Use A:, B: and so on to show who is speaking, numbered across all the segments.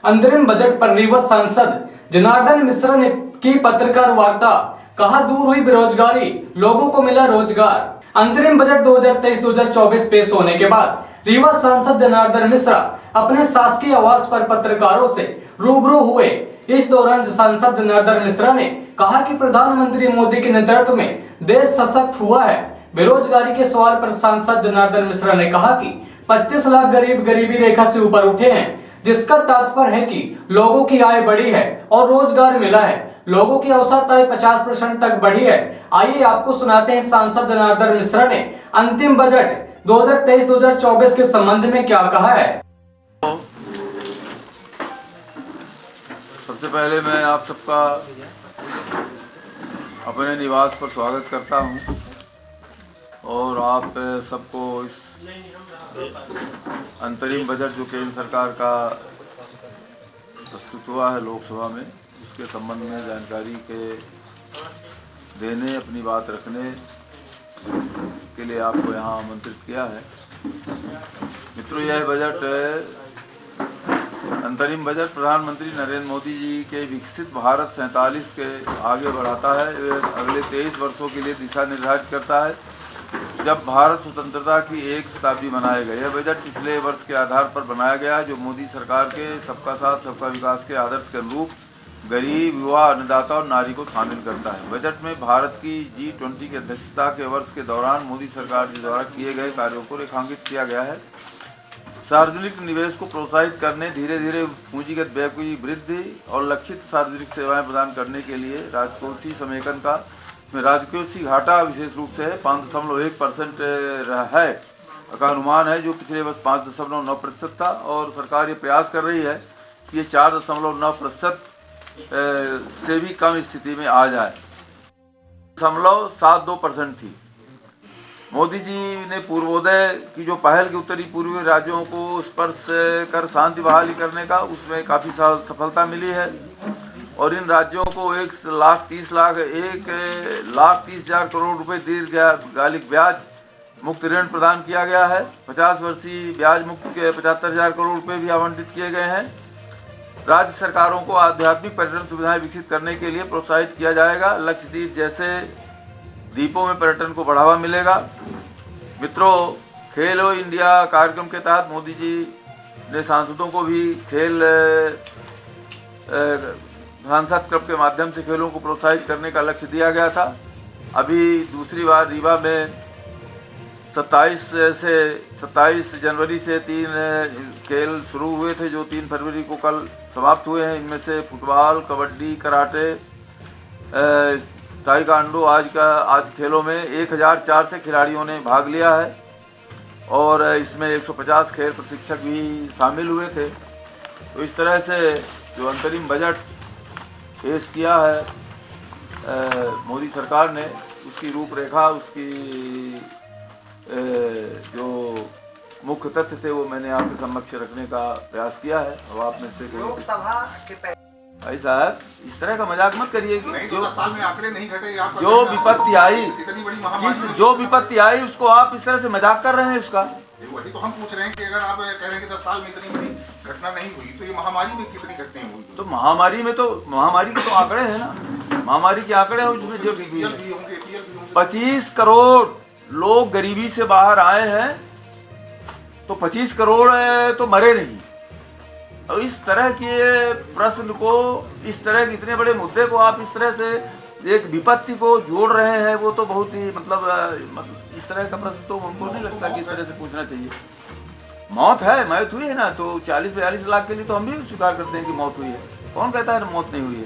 A: अंतरिम बजट पर रीवा सांसद जनार्दन मिश्रा ने की पत्रकार वार्ता। कहा दूर हुई बेरोजगारी, लोगों को मिला रोजगार। अंतरिम बजट 2023-2024 पेश होने के बाद रीवा सांसद जनार्दन मिश्रा अपने शासकीय आवास पर पत्रकारों से रूबरू हुए। इस दौरान सांसद जनार्दन मिश्रा ने कहा कि प्रधानमंत्री मोदी के नेतृत्व में देश सशक्त हुआ है। बेरोजगारी के सवाल पर सांसद जनार्दन मिश्रा ने कहा कि 25 लाख गरीब गरीबी रेखा से ऊपर उठे हैं, जिसका तात्पर्य है कि लोगों की आय बढ़ी है और रोजगार मिला है। लोगों की औसत आय 50% तक बढ़ी है। आइए आपको सुनाते हैं सांसद जनार्दन मिश्रा ने अंतिम बजट 2023-2024 के संबंध में क्या कहा है।
B: सबसे पहले मैं आप सबका अपने निवास पर स्वागत करता हूं और आप सबको इस अंतरिम बजट जो केंद्र सरकार का प्रस्तुत हुआ है लोकसभा में, उसके संबंध में जानकारी के देने, अपनी बात रखने के लिए आपको यहाँ आमंत्रित किया है। मित्रों, यह बजट अंतरिम बजट प्रधानमंत्री नरेंद्र मोदी जी के विकसित भारत 47 के आगे बढ़ाता है। अगले 23 वर्षों के लिए दिशा निर्धारित करता है, जब भारत स्वतंत्रता की एक शताब्दी मनाएगा। यह बजट पिछले वर्ष के आधार पर बनाया गया है, जो मोदी सरकार के सबका साथ सबका विकास के आदर्श के अनुरूप गरीब, युवा, अन्नदाता और नारी को शामिल करता है। बजट में भारत की G20 की अध्यक्षता के वर्ष के दौरान मोदी सरकार द्वारा किए गए कार्यों को रेखांकित किया गया है। सार्वजनिक निवेश को प्रोत्साहित करने, धीरे धीरे पूंजीगत व्यय की वृद्धि और लक्षित सार्वजनिक सेवाएं प्रदान करने के लिए राजकोषीय समेकन का राजकोषीय घाटा विशेष रूप से 5.1% है का अनुमान है, जो पिछले वर्ष 5.9% था। और सरकार ये प्रयास कर रही है कि ये 4.9% से भी कम स्थिति में आ जाए। 0.72% थी। मोदी जी ने पूर्वोदय की जो पहल की उत्तरी पूर्वी राज्यों को स्पर्श कर शांति बहाली करने का, उसमें काफ़ी सफलता मिली है और इन राज्यों को 1,30,000 करोड़ रुपए दीर्घकालिक ब्याज मुक्त ऋण प्रदान किया गया है। 50 वर्षीय ब्याज मुक्त के 75,000 करोड़ रुपए भी आवंटित किए गए हैं। राज्य सरकारों को आध्यात्मिक पर्यटन सुविधाएं विकसित करने के लिए प्रोत्साहित किया जाएगा। लक्षद्वीप जैसे द्वीपों में पर्यटन को बढ़ावा मिलेगा। मित्रों, खेलो इंडिया कार्यक्रम के तहत मोदी जी ने सांसदों को भी खेल सांसद क्लब के माध्यम से खेलों को प्रोत्साहित करने का लक्ष्य दिया गया था। अभी दूसरी बार रीवा में 27 जनवरी से 3 खेल शुरू हुए थे, जो 3 फरवरी को कल समाप्त हुए हैं। इनमें से फुटबॉल, कबड्डी, कराटे, ताइक्वांडो आज खेलों में 1004 से खिलाड़ियों ने भाग लिया है और इसमें 150 खेल प्रशिक्षक भी शामिल हुए थे। तो इस तरह से जो अंतरिम बजट पेश किया है मोदी सरकार ने, उसकी रूपरेखा, उसकी जो मुख्य तथ्य थे, वो मैंने आपके समक्ष रखने का प्रयास किया है। अब आप में से
C: लोकसभा के
B: भाई साहब, इस तरह का मजाक मत करिए कि
D: जो साल में आंकड़े नहीं घटे,
B: जो विपत्ति आई,
D: इतनी बड़ी महामारी,
B: जो विपत्ति आई, उसको आप इस तरह से मजाक कर रहे हैं। उसका
D: वही तो हम पूछ रहे हैं कि अगर आप कह रहे हैं कि 10 साल में इतनी बड़ी घटना नहीं हुई, तो ये महामारी में कितनी घटनाएं हुई?
B: तो महामारी के तो आंकड़े हैं ना, महामारी के आंकड़े हैं उसमें जो 25 करोड़ लोग गरीबी से बाहर आए हैं, तो 25 करोड़ तो मरे नहीं। और इस तरह के प्रश्न को, इस तरह के इतने बड़े मुद्दे को आप इस तरह से एक विपत्ति को जोड़ रहे हैं, वो तो बहुत ही मतलब इस तरह का प्रश्न तो हमको नहीं लगता कि इस तरह से पूछना चाहिए। मौत हुई है ना, तो 40-42 लाख के लिए तो हम भी स्वीकार करते हैं कि मौत हुई है। कौन कहता है मौत नहीं हुई है?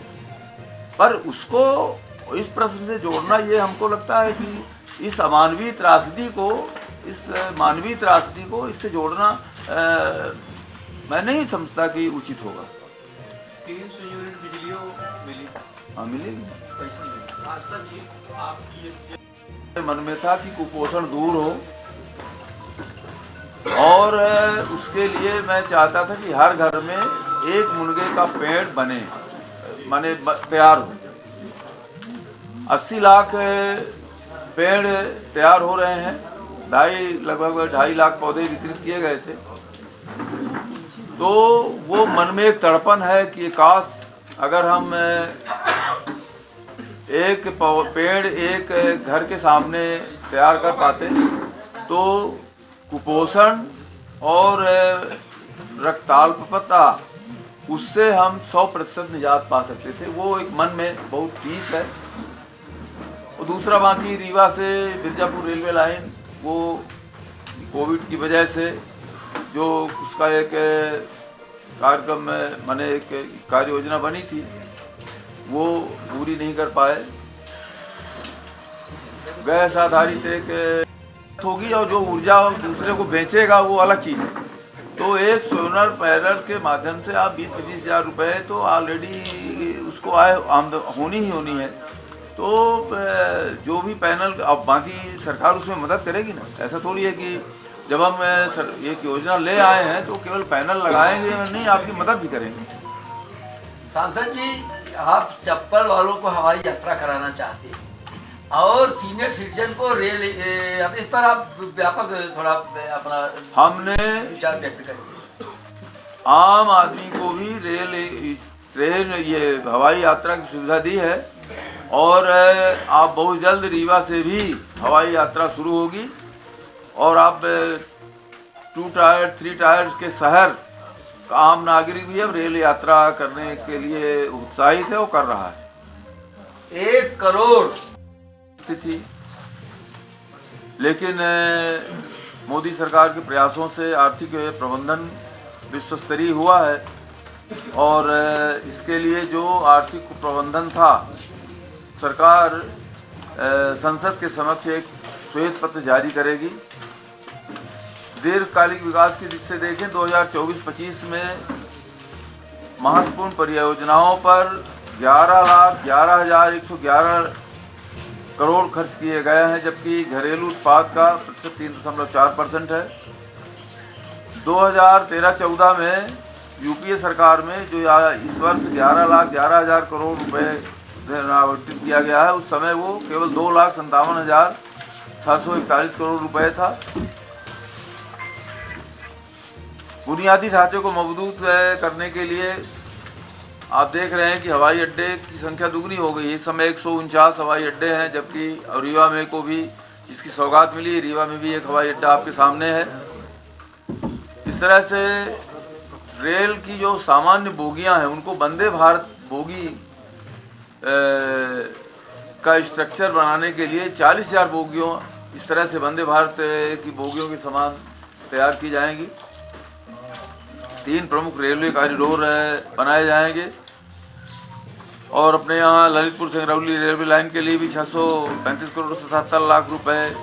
B: पर उसको इस प्रश्न से जोड़ना, ये हमको लगता है कि इस मानवीय त्रासदी को इससे जोड़ना मैं नहीं समझता कि उचित होगा।
A: 300 यूनिट बिजली मिली।
B: हाँ, मिलेगी।
A: आपकी
B: मन में था कि कुपोषण दूर हो और उसके लिए मैं चाहता था कि हर घर में एक मुनगे का पेड़ माने तैयार हो। 80 लाख पेड़ तैयार हो रहे हैं। लगभग 2.5 लाख पौधे वितरित किए गए थे। तो वो मन में एक तड़पन है कि काश अगर हम एक पेड़ एक घर के सामने तैयार कर पाते तो कुपोषण और रक्ताल्पता उससे हम 100% निजात पा सकते थे। वो एक मन में बहुत पीस है। और दूसरा बाकी रीवा से मिर्ज़ापुर रेलवे लाइन, वो कोविड की वजह से जो उसका एक कार्यक्रम में माने एक कार्य योजना बनी थी वो पूरी नहीं कर पाए। गैस आधारित एक होगी और जो ऊर्जा दूसरे को बेचेगा वो अलग चीज़ है। तो एक सोलर पैनल के माध्यम से आप 20-25 हज़ार रुपये तो ऑलरेडी उसको आमदनी होनी है। तो जो भी पैनल, अब बाकी सरकार उसमें मदद करेगी ना। ऐसा थोड़ी है कि जब हम एक योजना ले आए हैं तो केवल पैनल लगाएंगे, नहीं आपकी मदद भी करेंगे।
C: सांसद जी, आप चप्पल वालों को हवाई यात्रा कराना चाहते हैं और सीनियर सिटीजन को रेल, इस पर आप व्यापक थोड़ा अपना
B: हमने
C: विचार व्यक्त करिए।
B: आम आदमी को भी ट्रेन ये हवाई यात्रा की सुविधा दी है और आप बहुत जल्द रीवा से भी हवाई यात्रा शुरू होगी और आप 2 टायर 3 टायर के शहर का आम नागरिक भी अब रेल यात्रा करने के लिए उत्साहित है और कर रहा है।
C: 1 करोड़
B: थी, लेकिन मोदी सरकार के प्रयासों से आर्थिक प्रबंधन विश्व स्तरीय हुआ है और इसके लिए जो आर्थिक प्रबंधन था, सरकार संसद के समक्ष एक श्वेत पत्र जारी करेगी। दीर्घकालिक विकास की दृष्टि से देखें 2024-25 में महत्वपूर्ण परियोजनाओं पर 11,11,111 करोड़ खर्च किए गए हैं, जबकि घरेलू उत्पाद का प्रतिशत 3.4% है। 2013-14 में यूपीए सरकार में जो इस वर्ष 11,11,000 करोड़ रुपए आवंटित किया गया है, उस समय वो केवल 2,57,641 करोड़ रुपए था। बुनियादी ढांचे को मजबूत करने के लिए आप देख रहे हैं कि हवाई अड्डे की संख्या दुगनी हो गई। इस समय 149 हवाई अड्डे हैं, जबकि रीवा में को भी इसकी सौगात मिली। रीवा में भी एक हवाई अड्डा आपके सामने है। इस तरह से रेल की जो सामान्य बोगियां हैं उनको वंदे भारत बोगी का स्ट्रक्चर बनाने के लिए 40,000 बोगियों इस तरह से वंदे भारत की बोगियों के समान तैयार की जाएंगी। 3 प्रमुख रेलवे कॉरिडोर बनाए जाएंगे और अपने यहाँ ललितपुर सिंगरौली रेलवे लाइन के लिए भी 635 करोड़ 77 लाख रुपए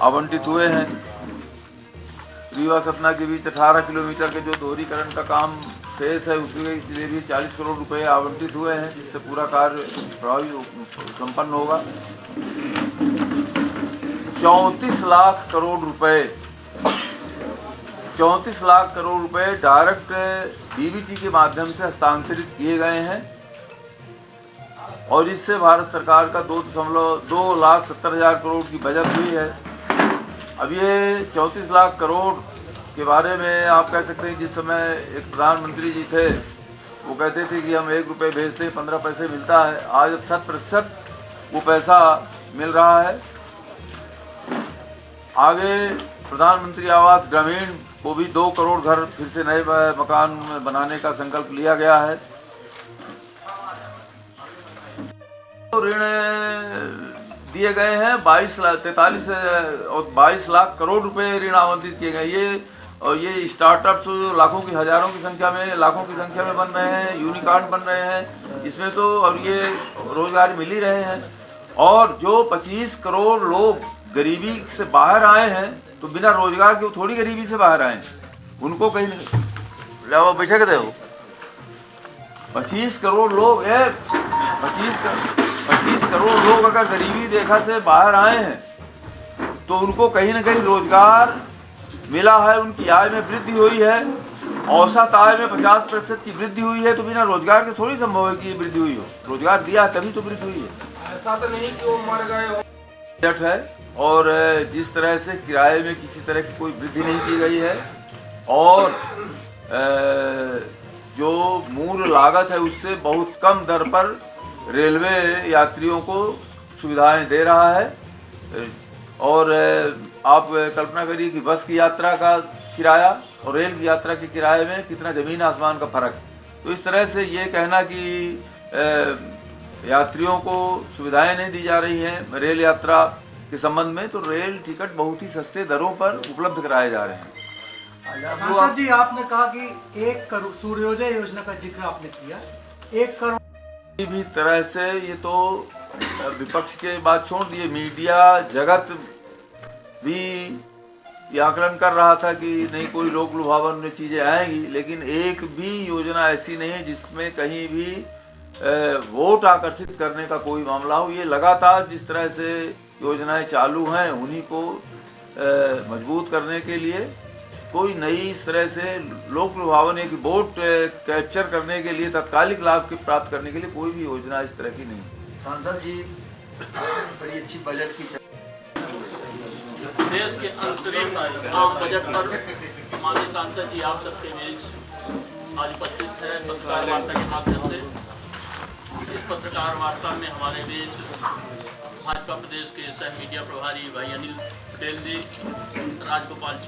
B: आवंटित हुए हैं। रीवा सतना के बीच 18 किलोमीटर के जो दोहरीकरण का काम शेष है उसके लिए भी 40 करोड़ रुपए आवंटित हुए हैं, जिससे पूरा कार्य प्रभावी संपन्न होगा। 34 लाख करोड़ रुपए डायरेक्ट डीबीटी के माध्यम से हस्तांतरित किए गए हैं और इससे भारत सरकार का 2,70,000 करोड़ की बचत हुई है। अब ये 34 लाख करोड़ के बारे में आप कह सकते हैं, जिस समय एक प्रधानमंत्री जी थे वो कहते थे कि हम 1 रुपये भेजते हैं 15 पैसे मिलता है। आज अब 100% वो पैसा मिल रहा है। आगे प्रधानमंत्री आवास ग्रामीण को भी 2 करोड़ घर फिर से नए मकान बनाने का संकल्प लिया गया है। तो ऋण दिए गए हैं 22 लाख करोड़ रुपए ऋण आवंटित किए गए। ये स्टार्टअप्स लाखों की हजारों की संख्या में लाखों की संख्या में बन रहे हैं, यूनिकॉर्न बन रहे हैं इसमें तो, और ये रोजगार मिल ही रहे हैं। और जो 25 करोड़ लोग गरीबी से बाहर आए हैं तो बिना रोजगार के वो थोड़ी गरीबी से बाहर आए, उनको कहीं नहीं बैठक दे। 25 करोड़ लोग 25 करोड़ लोग अगर गरीबी रेखा से बाहर आए हैं तो उनको कहीं ना कहीं रोजगार मिला है, उनकी आय में वृद्धि हुई है। औसत आय में 50% की वृद्धि हुई है, तो बिना रोजगार के थोड़ी संभव है कि ये वृद्धि हुई हो। रोजगार दिया है तभी तो वृद्धि हुई है।
C: ऐसा तो नहीं कि वो मर गए हो।
B: बजट है और जिस तरह से किराए में किसी तरह की कोई वृद्धि नहीं की गई है और समग्र लागत है उससे बहुत कम दर पर रेलवे यात्रियों को सुविधाएं दे रहा है। और आप कल्पना करिए कि बस की यात्रा का किराया और रेल की यात्रा के किराए में कितना ज़मीन आसमान का फ़र्क। तो इस तरह से ये कहना कि यात्रियों को सुविधाएं नहीं दी जा रही हैं रेल यात्रा के संबंध में, तो रेल टिकट बहुत ही सस्ते दरों पर उपलब्ध कराए जा रहे हैं।
E: सांसद जी, आपने कहा कि 1 करोड़ सूर्योदय योजना का जिक्र आपने किया, 1 करोड़
B: किसी भी तरह से ये तो विपक्ष के बात छोड़ दिए, मीडिया जगत भी ये आकलन कर रहा था कि नहीं कोई लोक लुभावन में चीज़ें आएंगी, लेकिन एक भी योजना ऐसी नहीं है जिसमें कहीं भी वोट आकर्षित करने का कोई मामला हो। ये लगातार जिस तरह से योजनाएं चालू हैं उन्हीं को मजबूत करने के लिए, कोई नई इस तरह से लोक लुभावन एक वोट कैप्चर करने के लिए, तात्कालिक लाभ प्राप्त करने के लिए कोई भी योजना इस तरह की नहीं।
C: सांसद जी, बड़ी अच्छी बजट की
F: देश के अंतरिम आम बजट पर माननीय सांसद जी आप सबके बीच आज उपस्थित है पत्रकार वार्ता के माध्यम से। इस पत्रकार वार्ता में हमारे बीच भाजपा प्रदेश के सह मीडिया प्रभारी भाई अनिल पटेल जी, राजगोपाल